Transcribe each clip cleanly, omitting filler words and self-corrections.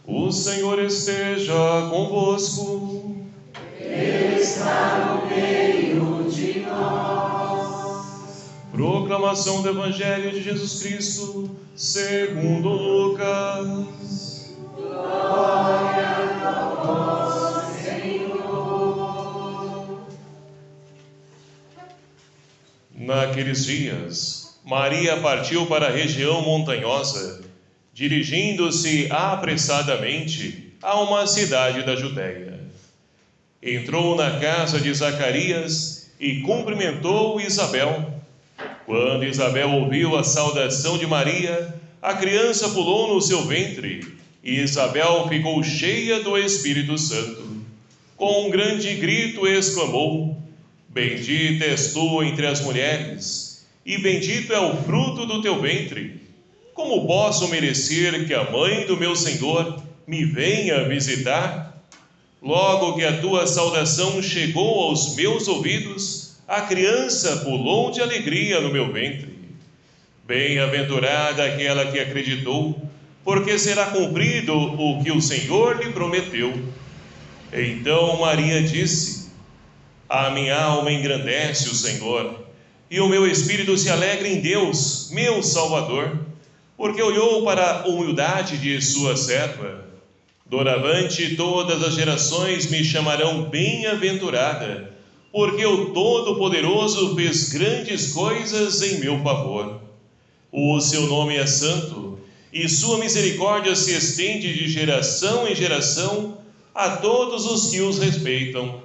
O Senhor esteja convosco. Ele está no meio de nós. Proclamação do Evangelho de Jesus Cristo, segundo Lucas. Glória a vós, Senhor. Naqueles dias, Maria partiu para a região montanhosa, dirigindo-se apressadamente a uma cidade da Judéia. Entrou na casa de Zacarias e cumprimentou Isabel. Quando Isabel ouviu a saudação de Maria, a criança pulou no seu ventre, e Isabel ficou cheia do Espírito Santo. Com um grande grito exclamou: Bendita és tu entre as mulheres, e bendito é o fruto do teu ventre. Como posso merecer que a mãe do meu Senhor me venha visitar? Logo que a tua saudação chegou aos meus ouvidos, a criança pulou de alegria no meu ventre. Bem-aventurada aquela que acreditou, porque será cumprido o que o Senhor lhe prometeu. Então Maria disse: A minha alma engrandece o Senhor, e o meu espírito se alegra em Deus, meu Salvador, porque olhou para a humildade de sua serva. Doravante todas as gerações me chamarão bem-aventurada, porque o Todo-Poderoso fez grandes coisas em meu favor. O seu nome é santo, e sua misericórdia se estende de geração em geração a todos os que os respeitam.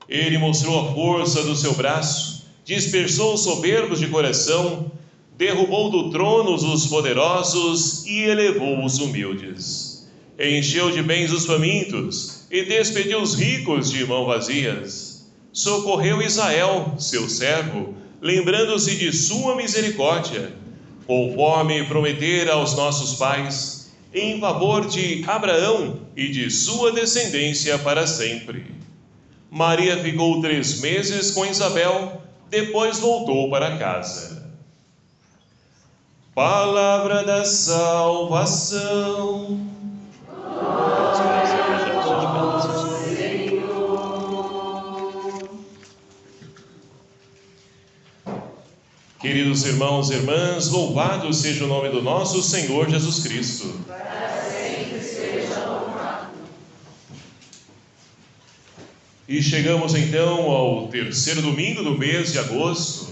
Ele mostrou a força do seu braço, dispersou os soberbos de coração, derrubou do trono os poderosos e elevou os humildes. Encheu de bens os famintos e despediu os ricos de mãos vazias. Socorreu Israel, seu servo, lembrando-se de sua misericórdia, conforme prometera aos nossos pais, em favor de Abraão e de sua descendência para sempre. Maria ficou 3 meses com Isabel, depois voltou para casa. Palavra da salvação. Queridos irmãos e irmãs, louvado seja o nome do nosso Senhor Jesus Cristo. Para sempre seja louvado. E chegamos então ao terceiro domingo do mês de agosto,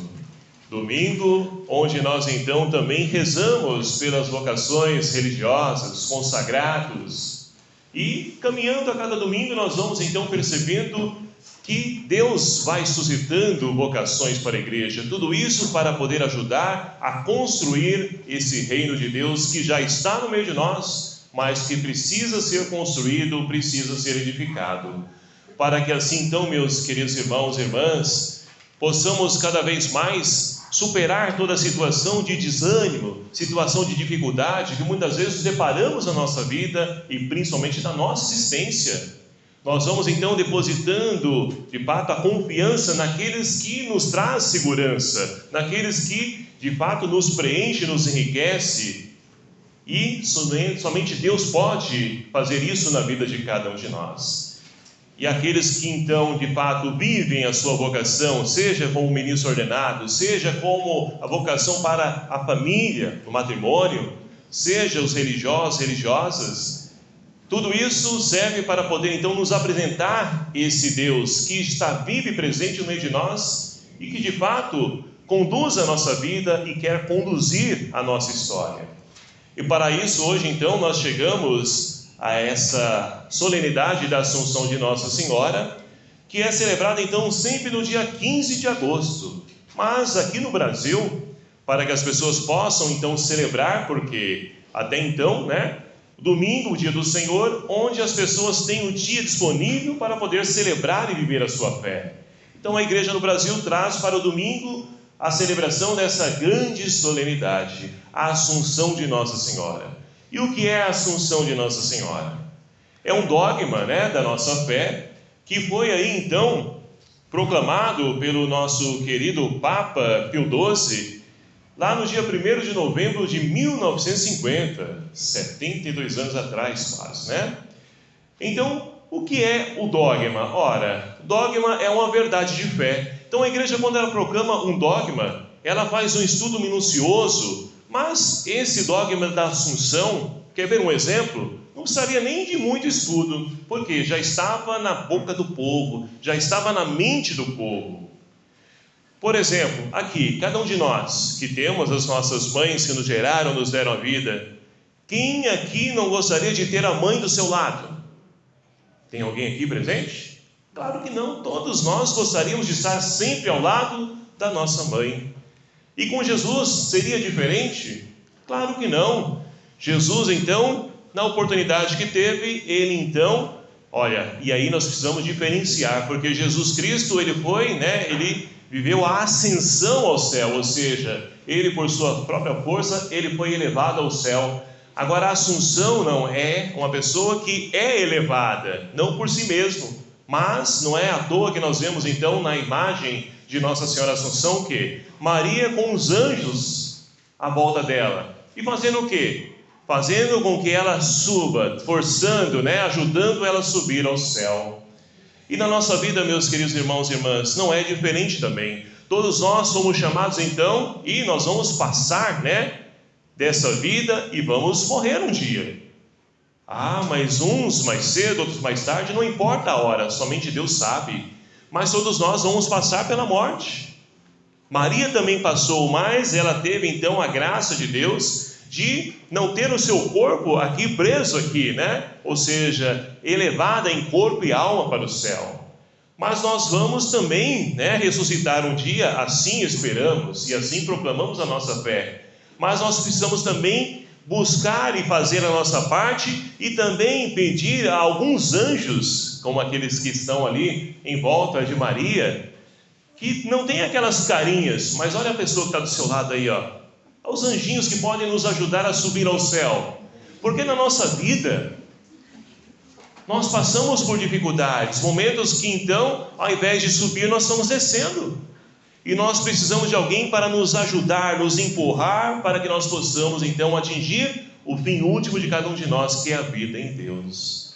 domingo onde nós então também rezamos pelas vocações religiosas, consagrados, e caminhando a cada domingo nós vamos então percebendo que Deus vai suscitando vocações para a igreja, tudo isso para poder ajudar a construir esse reino de Deus que já está no meio de nós, mas que precisa ser construído, precisa ser edificado, para que assim então, meus queridos irmãos e irmãs, possamos cada vez mais superar toda a situação de desânimo, situação de dificuldade que muitas vezes deparamos na nossa vida e principalmente na nossa existência. Nós vamos então depositando de fato a confiança naqueles que nos traz segurança, naqueles que de fato nos preenche, nos enriquece, e somente Deus pode fazer isso na vida de cada um de nós. E aqueles que então de fato vivem a sua vocação, seja como ministro ordenado, seja como a vocação para a família, o matrimônio, seja os religiosos, religiosas, tudo isso serve para poder então nos apresentar esse Deus que está vivo e presente no meio de nós e que de fato conduz a nossa vida e quer conduzir a nossa história. E para isso hoje então nós chegamos a essa solenidade da Assunção de Nossa Senhora, que é celebrada então sempre no dia 15 de agosto. Mas aqui no Brasil, para que as pessoas possam então celebrar, porque até então, domingo, o dia do Senhor, onde as pessoas têm o dia disponível para poder celebrar e viver a sua fé. Então a igreja no Brasil traz para o domingo a celebração dessa grande solenidade, a Assunção de Nossa Senhora. E o que é a Assunção de Nossa Senhora? É um dogma, da nossa fé, que foi aí então proclamado pelo nosso querido Papa Pio XII, lá no dia 1º de novembro de 1950, 72 anos atrás quase, né? Então, o que é o dogma? Ora, dogma é uma verdade de fé. Então a igreja, quando ela proclama um dogma, ela faz um estudo minucioso, mas esse dogma da Assunção, quer ver um exemplo? Não precisaria nem de muito estudo, porque já estava na boca do povo, já estava na mente do povo. Por exemplo, aqui, cada um de nós, que temos as nossas mães que nos geraram, nos deram a vida, quem aqui não gostaria de ter a mãe do seu lado? Tem alguém aqui presente? Claro que não, todos nós gostaríamos de estar sempre ao lado da nossa mãe. E com Jesus seria diferente? Claro que não. Jesus, então, na oportunidade que teve, ele então, olha, e aí nós precisamos diferenciar, porque Jesus Cristo, ele viveu a ascensão ao céu, ou seja, ele por sua própria força, ele foi elevado ao céu. Agora a Assunção não é uma pessoa que é elevada, não por si mesmo, mas não é à toa que nós vemos então na imagem de Nossa Senhora Assunção que Maria com os anjos à volta dela, e fazendo o quê? Fazendo com que ela suba, forçando, ajudando ela a subir ao céu. E na nossa vida, meus queridos irmãos e irmãs, não é diferente também. Todos nós somos chamados então, e nós vamos passar, dessa vida e vamos morrer um dia. Mas uns mais cedo, outros mais tarde, não importa a hora, somente Deus sabe. Mas todos nós vamos passar pela morte. Maria também passou, mas ela teve então a graça de Deus de não ter o seu corpo aqui preso aqui, ou seja, elevada em corpo e alma para o céu. Mas nós vamos também, ressuscitar um dia, assim esperamos e assim proclamamos a nossa fé. Mas nós precisamos também buscar e fazer a nossa parte e também pedir a alguns anjos, como aqueles que estão ali em volta de Maria, que não tem aquelas carinhas, mas olha a pessoa que está do seu lado aí, os anjinhos que podem nos ajudar a subir ao céu. Porque na nossa vida nós passamos por dificuldades, momentos que então, ao invés de subir, nós estamos descendo. E nós precisamos de alguém para nos ajudar, nos empurrar, para que nós possamos então atingir o fim último de cada um de nós, que é a vida em Deus.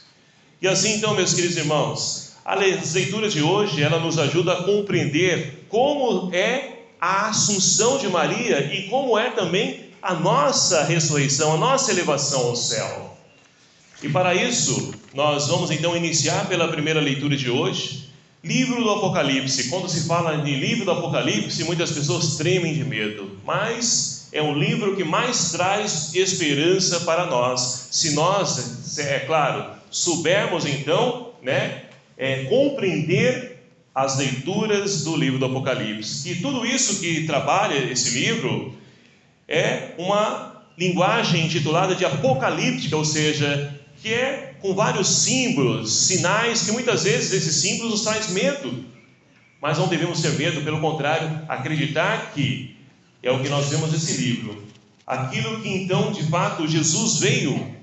E assim então, meus queridos irmãos, as leituras de hoje, ela nos ajuda a compreender como é a Assunção de Maria e como é também a nossa ressurreição, a nossa elevação ao céu. E para isso, nós vamos então iniciar pela primeira leitura de hoje, livro do Apocalipse. Quando se fala de livro do Apocalipse, muitas pessoas tremem de medo, mas é um livro que mais traz esperança para nós, se nós, é claro, soubermos então, compreender as leituras do livro do Apocalipse. E tudo isso que trabalha esse livro é uma linguagem intitulada de apocalíptica, ou seja, que é com vários símbolos, sinais, que muitas vezes esses símbolos nos trazem medo. Mas não devemos ter medo, pelo contrário, acreditar que é o que nós vemos nesse livro. Aquilo que então, de fato, Jesus veio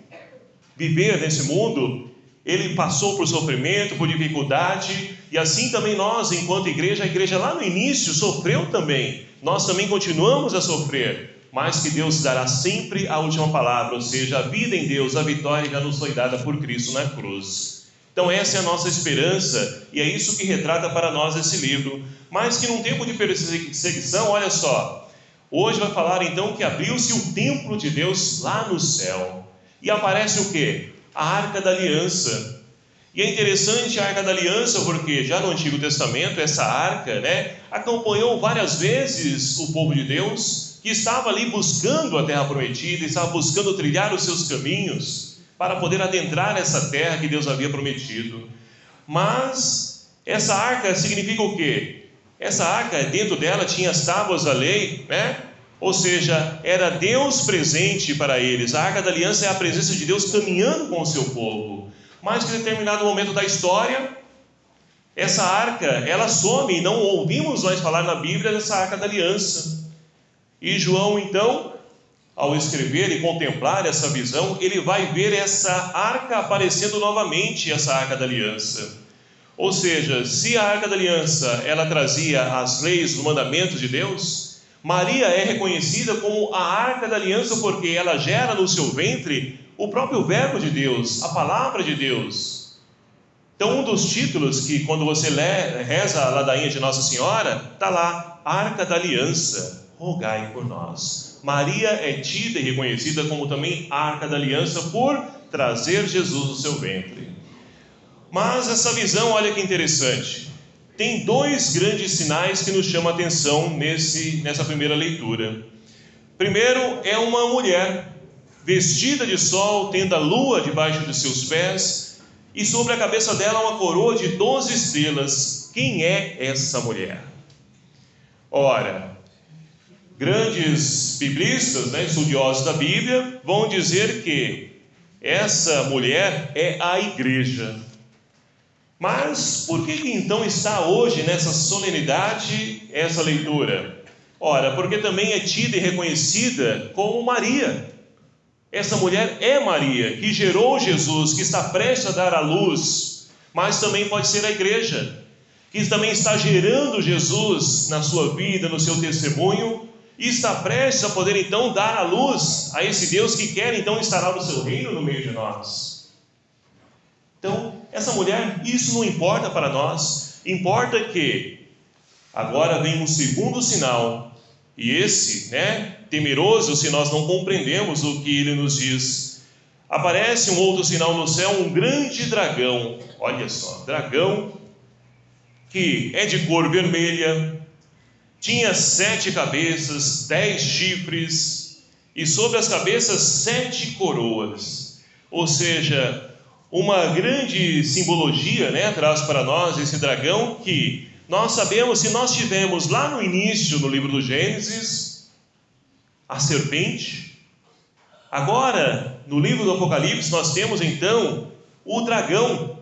viver nesse mundo, ele passou por sofrimento, por dificuldade, e assim também nós, enquanto igreja, a igreja lá no início sofreu também. Nós também continuamos a sofrer. Mas que Deus dará sempre a última palavra, ou seja, a vida em Deus, a vitória já nos foi dada por Cristo na cruz. Então essa é a nossa esperança, e é isso que retrata para nós esse livro. Mas que num tempo de perseguição, olha só, hoje vai falar então que abriu-se o templo de Deus lá no céu, e aparece o quê? A Arca da Aliança. E é interessante a Arca da Aliança, porque já no Antigo Testamento, essa arca, acompanhou várias vezes o povo de Deus, que estava ali buscando a terra prometida, estava buscando trilhar os seus caminhos para poder adentrar essa terra que Deus havia prometido. Mas essa arca significa o quê? Essa arca, dentro dela tinha as tábuas da lei, ou seja, era Deus presente para eles. A Arca da Aliança é a presença de Deus caminhando com o seu povo. Mas em determinado momento da história, essa arca, ela some, e não ouvimos mais falar na Bíblia dessa Arca da Aliança. E João, então, ao escrever e contemplar essa visão, ele vai ver essa arca aparecendo novamente, essa Arca da Aliança. Ou seja, se a Arca da Aliança, ela trazia as leis, os mandamentos de Deus, Maria é reconhecida como a Arca da Aliança porque ela gera no seu ventre o próprio Verbo de Deus, a Palavra de Deus. Então, um dos títulos que, quando você reza a ladainha de Nossa Senhora, está lá, Arca da Aliança, rogai por nós. Maria é tida e reconhecida como também Arca da Aliança por trazer Jesus no seu ventre. Mas essa visão, olha que interessante, tem dois grandes sinais que nos chamam a atenção nessa primeira leitura. Primeiro é uma mulher vestida de sol, tendo a lua debaixo de seus pés, e sobre a cabeça dela uma coroa de 12 estrelas. Quem é essa mulher? Ora, grandes biblistas, estudiosos da Bíblia, vão dizer que essa mulher é a igreja. Mas por que então está hoje nessa solenidade essa leitura? Ora, porque também é tida e reconhecida como Maria. Essa mulher é Maria, que gerou Jesus, que está prestes a dar à luz, mas também pode ser a igreja, que também está gerando Jesus na sua vida, no seu testemunho, e está prestes a poder então dar à luz a esse Deus que quer então instalar o seu reino no meio de nós. Então, essa mulher, isso não importa para nós, importa que agora vem um segundo sinal, e esse, temeroso se nós não compreendemos o que ele nos diz. Aparece um outro sinal no céu, um grande dragão, olha só, dragão que é de cor vermelha, tinha 7 cabeças, 10 chifres, e sobre as cabeças 7 coroas, ou seja, uma grande simbologia, traz para nós esse dragão que nós sabemos, se nós tivemos lá no início, no livro do Gênesis, a serpente, agora no livro do Apocalipse nós temos então o dragão,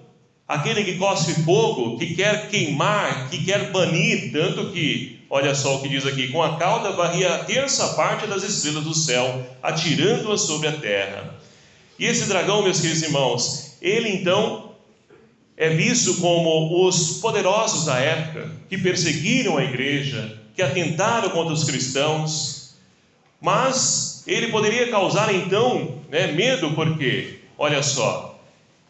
aquele que cospe fogo, que quer queimar, que quer banir, tanto que, olha só o que diz aqui, com a cauda varria a terça parte das estrelas do céu, atirando-as sobre a terra. E esse dragão, meus queridos irmãos, ele então é visto como os poderosos da época, que perseguiram a igreja, que atentaram contra os cristãos, mas ele poderia causar então medo, porque, olha só,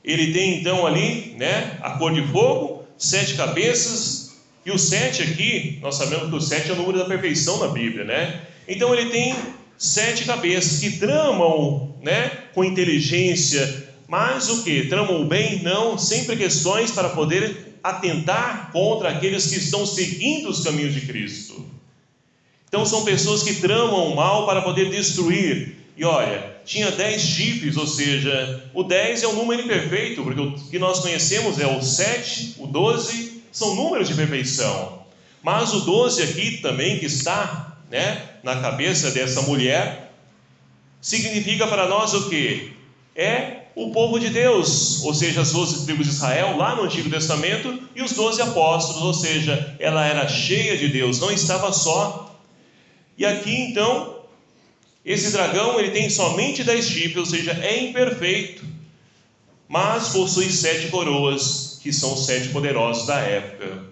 ele tem então ali a cor de fogo, 7 cabeças, e o 7 aqui, nós sabemos que o 7 é o número da perfeição na Bíblia, então ele tem 7 cabeças que tramam com inteligência, mas o que? Tramam o bem? Não, sempre questões para poder atentar contra aqueles que estão seguindo os caminhos de Cristo. Então são pessoas que tramam o mal para poder destruir. E olha, tinha 10 chifres, ou seja, o 10 é um número imperfeito, porque o que nós conhecemos é o 7, o 12, são números de perfeição. Mas o 12 aqui também, que está na cabeça dessa mulher, significa para nós o quê? É o povo de Deus, ou seja, as 12 tribos de Israel, lá no Antigo Testamento, e os 12 apóstolos, ou seja, ela era cheia de Deus, não estava só. E aqui então, esse dragão, ele tem somente 10 chifres, ou seja, é imperfeito, mas possui 7 coroas, que são os 7 poderosos da época.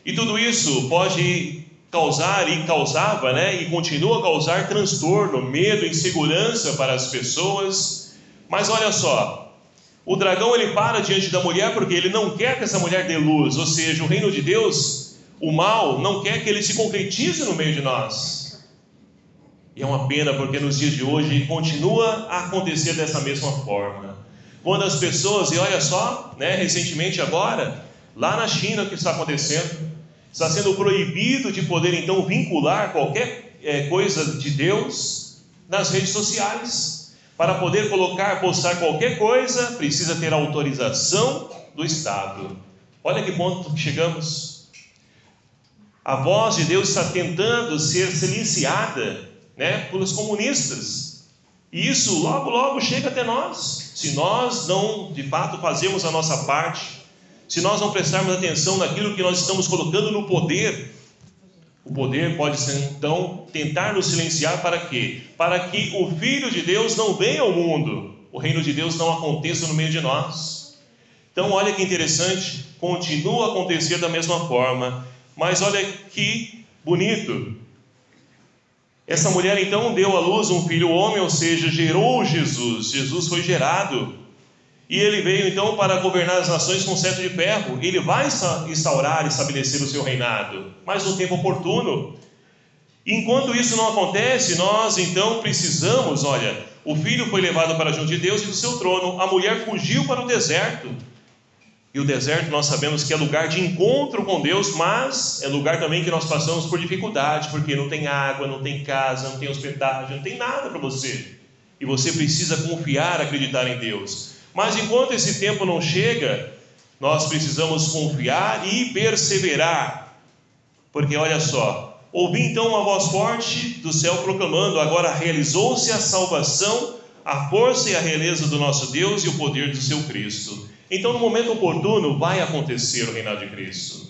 E tudo isso pode causar, e causava, e continua a causar transtorno, medo, insegurança para as pessoas. Mas olha só, o dragão ele para diante da mulher porque ele não quer que essa mulher dê luz, ou seja, o reino de Deus, o mal, não quer que ele se concretize no meio de nós. E é uma pena porque nos dias de hoje continua a acontecer dessa mesma forma. Quando as pessoas, e olha só, recentemente agora, lá na China o que está acontecendo, está sendo proibido de poder então vincular qualquer coisa de Deus nas redes sociais. Para poder postar qualquer coisa, precisa ter autorização do Estado. Olha que ponto que chegamos. A voz de Deus está tentando ser silenciada, pelos comunistas. E isso logo, logo chega até nós. Se nós não, de fato, fazermos a nossa parte, se nós não prestarmos atenção naquilo que nós estamos colocando no poder, o poder pode, então, tentar nos silenciar para quê? Para que o Filho de Deus não venha ao mundo, o reino de Deus não aconteça no meio de nós. Então, olha que interessante, continua a acontecer da mesma forma, mas olha que bonito. Essa mulher então deu à luz um filho homem, ou seja, gerou Jesus. Jesus foi gerado. E ele veio então para governar as nações com cetro de ferro. Ele vai instaurar e estabelecer o seu reinado, mas no tempo oportuno. Enquanto isso não acontece, nós então precisamos, o filho foi levado para junto de Deus e do seu trono. A mulher fugiu para o deserto. E o deserto nós sabemos que é lugar de encontro com Deus, mas é lugar também que nós passamos por dificuldade, porque não tem água, não tem casa, não tem hospedagem, não tem nada para você. E você precisa confiar, acreditar em Deus. Mas enquanto esse tempo não chega, nós precisamos confiar e perseverar. Porque olha só, ouvi então uma voz forte do céu proclamando: agora realizou-se a salvação, a força e a realeza do nosso Deus e o poder do seu Cristo. Então, no momento oportuno, vai acontecer o reinado de Cristo.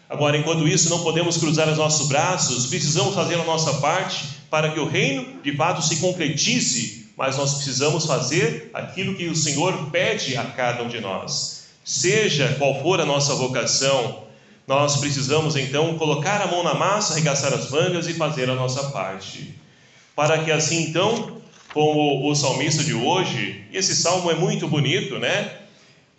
Agora, enquanto isso, não podemos cruzar os nossos braços, precisamos fazer a nossa parte para que o reino, de fato, se concretize, mas nós precisamos fazer aquilo que o Senhor pede a cada um de nós. Seja qual for a nossa vocação, nós precisamos, então, colocar a mão na massa, arregaçar as mangas e fazer a nossa parte. Para que assim, então, como o salmista de hoje, e esse salmo é muito bonito, né?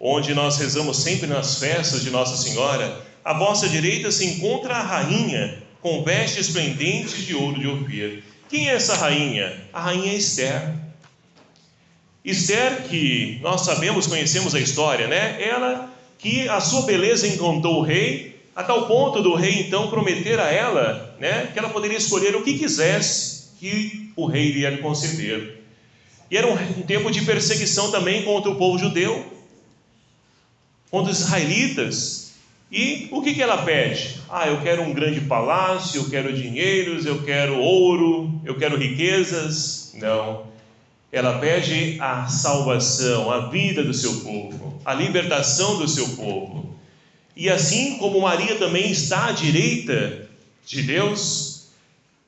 Onde nós rezamos sempre nas festas de Nossa Senhora: à vossa direita se encontra a rainha, com vestes esplendentes de ouro de Ofir. Quem é essa rainha? A rainha Esther. Esther, que nós sabemos, conhecemos a história, né? Ela que a sua beleza encantou o rei, a tal ponto do rei então prometer a ela, né, que ela poderia escolher o que quisesse, que o rei iria lhe conceder. E era um tempo de perseguição também contra o povo judeu, contra os israelitas. E o que ela pede? Eu quero um grande palácio, eu quero dinheiros, eu quero ouro, eu quero riquezas. Não. Ela pede a salvação, a vida do seu povo, a libertação do seu povo. E assim como Maria também está à direita de Deus,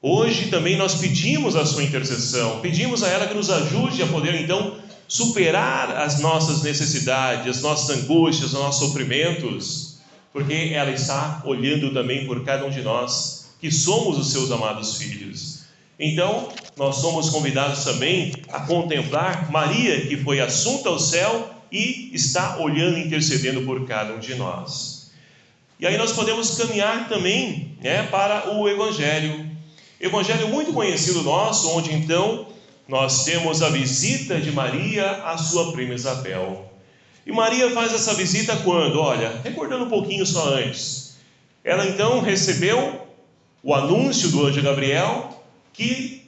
hoje também nós pedimos a sua intercessão, pedimos a ela que nos ajude a poder então superar as nossas necessidades, as nossas angústias, os nossos sofrimentos, porque ela está olhando também por cada um de nós, que somos os seus amados filhos. Então, nós somos convidados também a contemplar Maria, que foi assunta ao céu e está olhando e intercedendo por cada um de nós. E aí nós podemos caminhar também, né, para o Evangelho. Evangelho muito conhecido nosso, onde então nós temos a visita de Maria à sua prima Isabel. E Maria faz essa visita quando? Recordando um pouquinho só antes. Ela então recebeu o anúncio do anjo Gabriel, que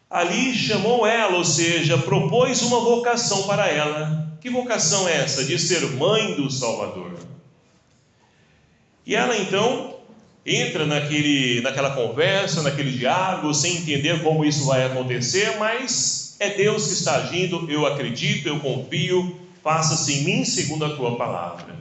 ali chamou ela, ou seja, propôs uma vocação para ela. Que vocação é essa? De ser mãe do Salvador. E ela então entra naquela conversa, naquele diálogo, sem entender como isso vai acontecer, mas é Deus que está agindo, eu acredito, eu confio, faça-se em mim segundo a tua palavra.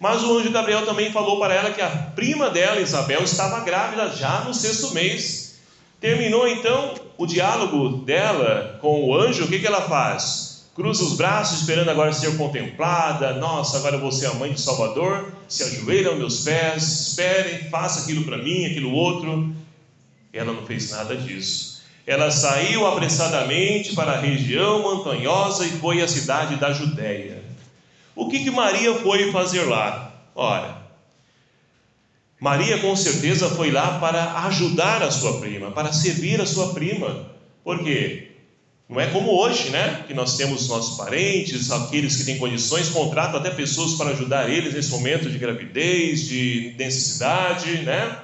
Mas o anjo Gabriel também falou para ela que a prima dela, Isabel, estava grávida já no 6º mês. Terminou então o diálogo dela com o anjo, o que ela faz? Cruza os braços, esperando agora ser contemplada. Nossa, agora eu vou ser a mãe do Salvador. Se ajoelha aos meus pés, espere, faça aquilo para mim, aquilo outro. Ela não fez nada disso. Ela saiu apressadamente para a região montanhosa e foi à cidade da Judéia. O que Maria foi fazer lá? Maria com certeza foi lá para ajudar a sua prima, para servir a sua prima. Por quê? Não é como hoje, né? Que nós temos nossos parentes, aqueles que têm condições, contratam até pessoas para ajudar eles nesse momento de gravidez, de necessidade, né?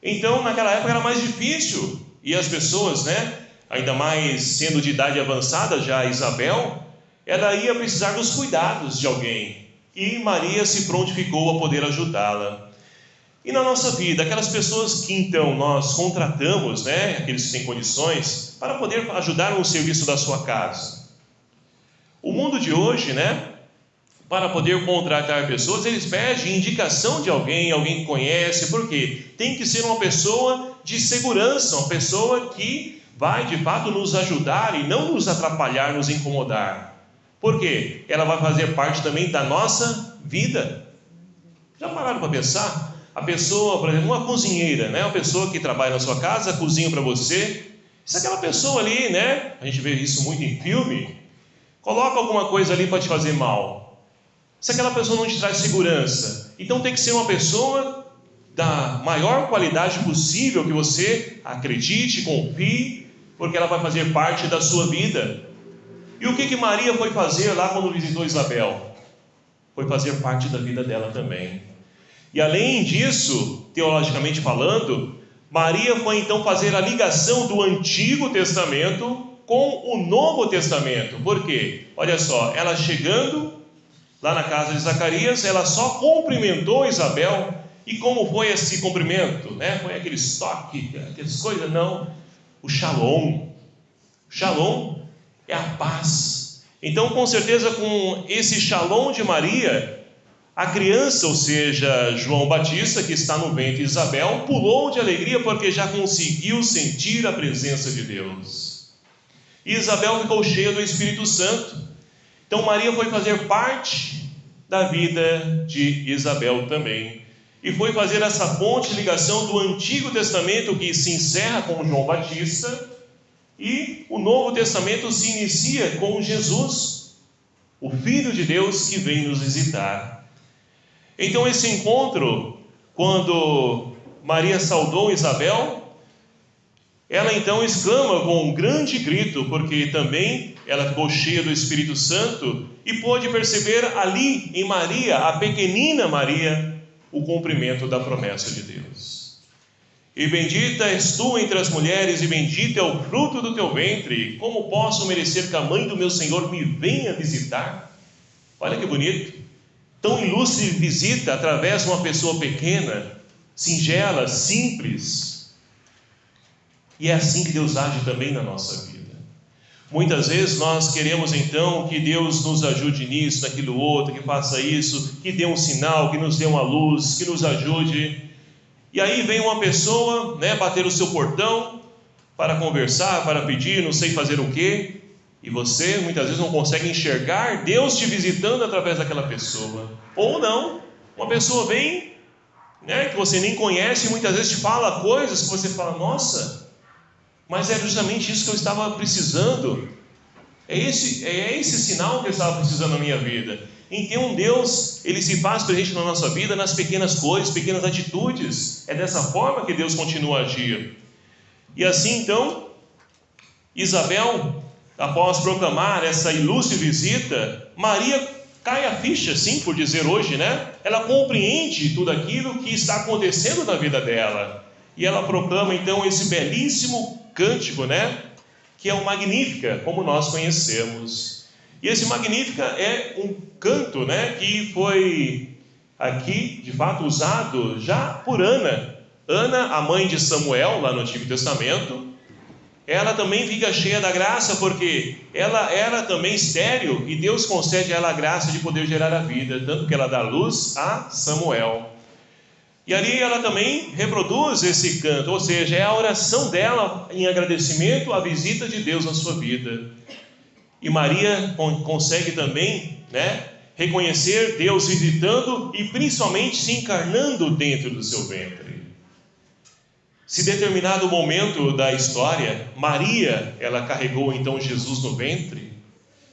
Então, naquela época era mais difícil. E as pessoas, né? Ainda mais sendo de idade avançada, já a Isabel, ela ia precisar dos cuidados de alguém. E Maria se prontificou a poder ajudá-la. E na nossa vida, aquelas pessoas que então nós contratamos, né, aqueles que têm condições, para poder ajudar no serviço da sua casa. O mundo de hoje, né, para poder contratar pessoas, eles pedem indicação de alguém que conhece, porque tem que ser uma pessoa de segurança, uma pessoa que vai de fato nos ajudar e não nos atrapalhar, nos incomodar. Por quê? Ela vai fazer parte também da nossa vida. Já pararam para pensar? a pessoa, por exemplo, uma cozinheira, né? Uma pessoa que trabalha na sua casa, cozinha para você. Se aquela pessoa ali, né? A gente vê isso muito em filme, coloca alguma coisa ali para te fazer mal. Se aquela pessoa não te traz segurança, então tem que ser uma pessoa da maior qualidade possível, que você acredite, confie, porque ela vai fazer parte da sua vida. E o que Maria foi fazer lá quando visitou Isabel? Foi fazer parte da vida dela também. E além disso, teologicamente falando, Maria foi então fazer a ligação do Antigo Testamento com o Novo Testamento. Por quê? Olha só, ela chegando lá na casa de Zacarias, ela só cumprimentou Isabel. E como foi esse cumprimento? Né? Foi aquele estoque, aquelas coisas? Não. O shalom. Shalom é a paz. Então, com certeza, com esse shalom de Maria, a criança, ou seja, João Batista, que está no ventre de Isabel, pulou de alegria porque já conseguiu sentir a presença de Deus. E Isabel ficou cheia do Espírito Santo. Então Maria foi fazer parte da vida de Isabel também. E foi fazer essa ponte de ligação do Antigo Testamento, que se encerra com João Batista, e o Novo Testamento se inicia com Jesus, o Filho de Deus que vem nos visitar. Então esse encontro, quando Maria saudou Isabel, ela então exclama com um grande grito, porque também ela ficou cheia do Espírito Santo e pôde perceber ali em Maria, a pequenina Maria, o cumprimento da promessa de Deus. E bendita és tu entre as mulheres, e bendito é o fruto do teu ventre. Como posso merecer que a mãe do meu Senhor me venha visitar? Olha que bonito. Tão ilustre visita através de uma pessoa pequena, singela, simples. E é assim que Deus age também na nossa vida. Muitas vezes nós queremos então que Deus nos ajude nisso, naquilo outro, que faça isso, que dê um sinal, que nos dê uma luz, que nos ajude. E aí vem uma pessoa, né, bater o seu portão para conversar, para pedir, não sei fazer o quê. E você muitas vezes não consegue enxergar Deus te visitando através daquela pessoa. Ou não, uma pessoa vem, né, que você nem conhece, e muitas vezes te fala coisas que você fala, nossa, mas é justamente isso que eu estava precisando. É esse sinal que eu estava precisando na minha vida. Então Deus, Ele se faz presente na nossa vida, nas pequenas coisas, pequenas atitudes. É dessa forma que Deus continua a agir. E assim então, Isabel, após proclamar essa ilustre visita, Maria cai a ficha, sim, por dizer hoje, né? Ela compreende tudo aquilo que está acontecendo na vida dela. E ela proclama então esse belíssimo cântico, né? Que é o Magnífica, como nós conhecemos. E esse Magnífica é um canto, né? Que foi aqui, de fato, usado já por Ana. Ana, a mãe de Samuel, lá no Antigo Testamento. Ela também fica cheia da graça, porque ela era também estéril, e Deus concede a ela a graça de poder gerar a vida, tanto que ela dá luz a Samuel. E ali ela também reproduz esse canto, ou seja, é a oração dela em agradecimento à visita de Deus na sua vida. E Maria consegue também, né, reconhecer Deus visitando e principalmente se encarnando dentro do seu ventre. Se determinado momento da história, Maria, ela carregou então Jesus no ventre,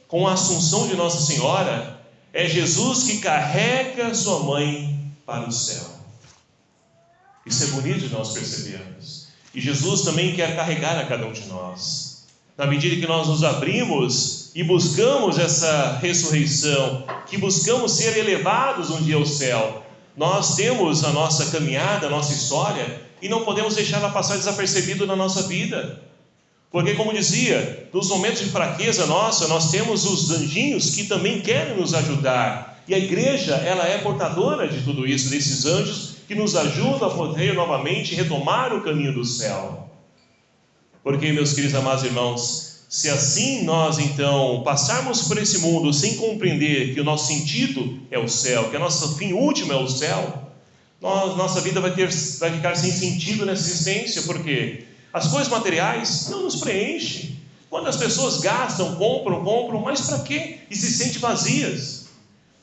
com a assunção de Nossa Senhora, é Jesus que carrega sua mãe para o céu. Isso é bonito de nós percebermos. E Jesus também quer carregar a cada um de nós. Na medida que nós nos abrimos e buscamos essa ressurreição, que buscamos ser elevados um dia ao céu, nós temos a nossa caminhada, a nossa história, e não podemos deixá-la passar desapercebido na nossa vida. Porque, como dizia, nos momentos de fraqueza nossa, nós temos os anjinhos que também querem nos ajudar. E a igreja, ela é portadora de tudo isso, desses anjos que nos ajudam a poder novamente retomar o caminho do céu. Porque, meus queridos amados irmãos, se assim nós então passarmos por esse mundo sem compreender que o nosso sentido é o céu, que o nosso fim último é o céu, nossa vida vai ficar sem sentido nessa existência, porque as coisas materiais não nos preenchem. Quando as pessoas gastam, compram, mas para quê? E se sentem vazias.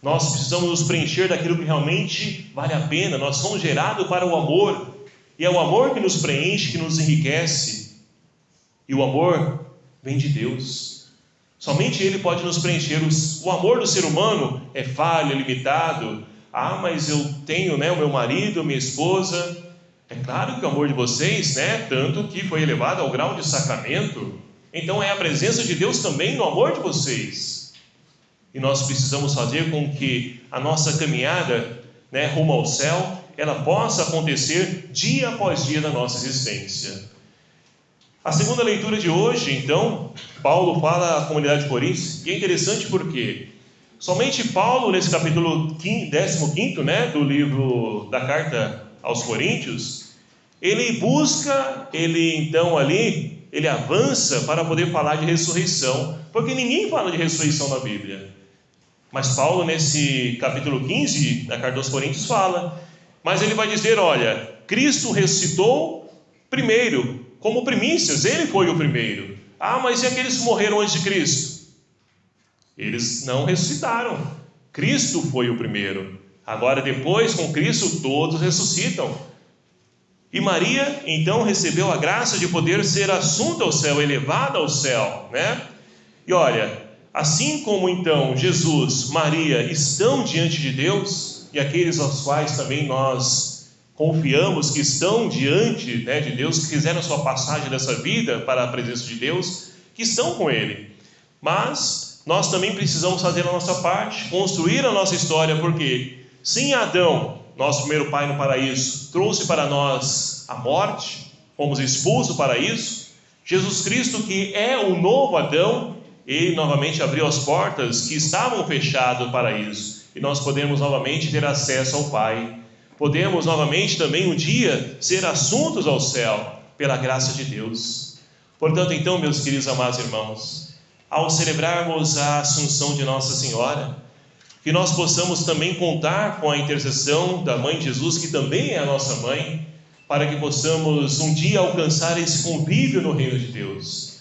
Nós precisamos nos preencher daquilo que realmente vale a pena. Nós somos gerados para o amor. E é o amor que nos preenche, que nos enriquece. E o amor vem de Deus. Somente Ele pode nos preencher. O amor do ser humano é falho, é limitado. Mas eu tenho, o meu marido, minha esposa. É claro que o amor de vocês, tanto que foi elevado ao grau de sacramento. Então é a presença de Deus também no amor de vocês. E nós precisamos fazer com que a nossa caminhada, rumo ao céu, ela possa acontecer dia após dia da nossa existência. A segunda leitura de hoje, então, Paulo fala à comunidade de Corinto, e é interessante porque somente Paulo, nesse capítulo 15, do livro da carta aos Coríntios, ele busca, ele avança para poder falar de ressurreição, porque ninguém fala de ressurreição na Bíblia. Mas Paulo, nesse capítulo 15 da carta aos Coríntios, fala, mas ele vai dizer, olha, Cristo ressuscitou primeiro, como primícias, ele foi o primeiro. Mas e aqueles que morreram antes de Cristo? Eles não ressuscitaram, Cristo foi o primeiro. Agora depois, com Cristo, todos ressuscitam. E Maria, então, recebeu a graça de poder ser assunta ao céu, elevada ao céu, E olha, assim como então Jesus, Maria estão diante de Deus, e aqueles aos quais também nós confiamos que estão diante de Deus, que fizeram a sua passagem dessa vida para a presença de Deus, que estão com Ele. Mas nós também precisamos fazer a nossa parte, construir a nossa história, porque sem Adão, nosso primeiro pai no paraíso, trouxe para nós a morte, fomos expulsos do paraíso. Jesus Cristo, que é o novo Adão, ele novamente abriu as portas que estavam fechadas do paraíso, e nós podemos novamente ter acesso ao Pai. Podemos novamente também um dia ser assuntos ao céu, pela graça de Deus. Portanto, então, meus queridos amados irmãos, ao celebrarmos a Assunção de Nossa Senhora, que nós possamos também contar com a intercessão da Mãe de Jesus, que também é a nossa mãe, para que possamos um dia alcançar esse convívio no reino de Deus.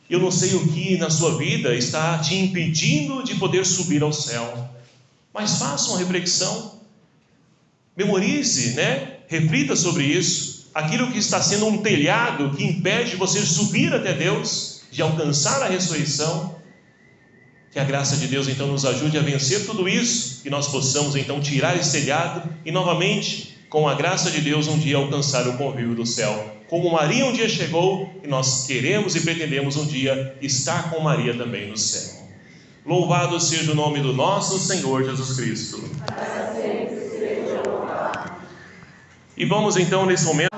Eu não sei o que na sua vida está te impedindo de poder subir ao céu, mas faça uma reflexão, memorize, reflita sobre isso, aquilo que está sendo um telhado que impede você subir até Deus, de alcançar a ressurreição. Que a graça de Deus então nos ajude a vencer tudo isso, que nós possamos então tirar esse telhado e novamente, com a graça de Deus, um dia alcançar o convívio do céu. Como Maria um dia chegou, e nós queremos e pretendemos um dia estar com Maria também no céu. Louvado seja o nome do nosso Senhor Jesus Cristo. E vamos então nesse momento